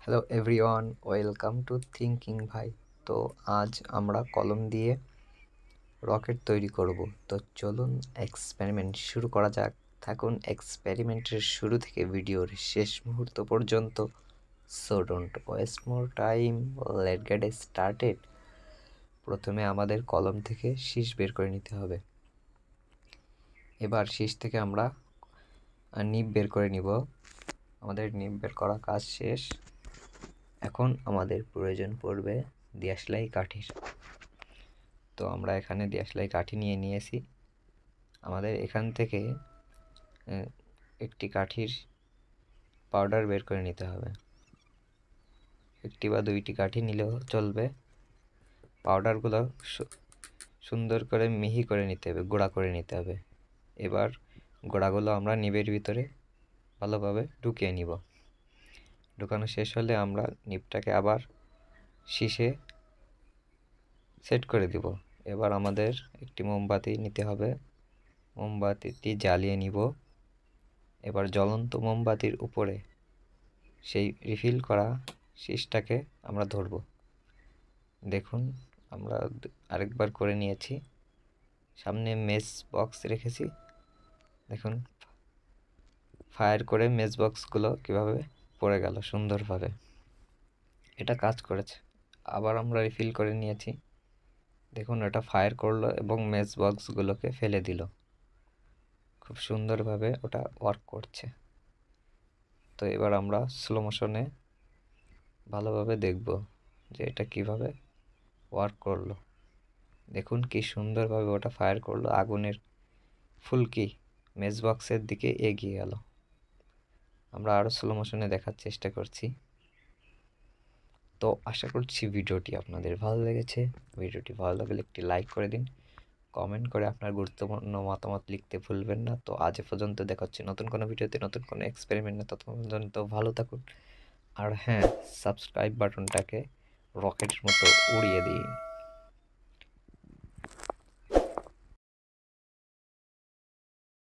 Hello everyone, welcome to thinking ভাই। তো আজ আমরা কলম দিয়ে রকেট তৈরি করব। তো চলুন এক্সপেরিমেন্ট শুরু করা যাক। থাকুন এক্সপেরিমেন্টের শুরু থেকে ভিডিওর শেষ মুহূর্ত পর্যন্ত। So don't waste more time, late get started. প্রথমে আমাদের কলম থেকে শীষ বের করে নিতে হবে। এবার শীষ থেকে আমরা নিব বের করে নিব। আমাদের নিব বের করা কাজ শেষ। এখন আমাদের প্রয়োজন পড়বে দিয়াশলাই কাঠির। তো আমরা এখানে দিয়াশলাই কাঠি নিয়ে নিয়েছি। আমাদের এখান থেকে একটি কাঠির পাউডার বের করে নিতে হবে। একটি বা দুইটি কাঠি নিলেও চলবে। পাউডারগুলো সুন্দর করে মিহি করে নিতে হবে, গুঁড়া করে নিতে হবে। এবার গুঁড়াগুলো আমরা নিবের ভিতরে ভালোভাবে ঢুকিয়ে নিব। ঢুকানো শেষ হলে আমরা নিবটাকে আবার শীষে সেট করে দিব। এবার আমাদের একটি মোমবাতি নিতে হবে। মোমবাতিটি জ্বালিয়ে নিব। এবার জ্বলন্ত মোমবাতির উপরে সেই রিফিল করা শীষটাকে আমরা ধরব। দেখুন, আমরা আরেকবার করে নিয়েছি। সামনে মেস বক্স রেখেছি। দেখুন ফায়ার করে মেস বক্সগুলো কীভাবে পড়ে গেল সুন্দরভাবে। এটা কাজ করেছে। আবার আমরা রিফিল করে নিয়েছি। দেখুন এটা ফায়ার করলো এবং মেস বক্সগুলোকে ফেলে দিল। খুব সুন্দরভাবে ওটা ওয়ার্ক করছে। তো এবার আমরা স্লো মোশনে ভালোভাবে দেখব যে এটা কিভাবে ওয়ার্ক করলো। দেখুন কি সুন্দরভাবে ওটা ফায়ার করলো। আগুনের ফুলকি মেস বক্সের দিকে এগিয়ে গেল। আমরা আরও স্লো মোশনে দেখার চেষ্টা করছি। তো আশা করছি ভিডিওটি আপনাদের ভালো লেগেছে। ভিডিওটি ভালো লাগলে একটি লাইক করে দিন। কমেন্ট করে আপনার গুরুত্বপূর্ণ মতামত লিখতে ভুলবেন না। তো আজ পর্যন্ত দেখা হচ্ছে নতুন কোনো ভিডিওতে, নতুন কোনো এক্সপেরিমেন্ট। ততক্ষণ পর্যন্ত ভালো থাকুন। আর হ্যাঁ, সাবস্ক্রাইব বাটনটাকে রকেটের মতো উড়িয়ে দিন।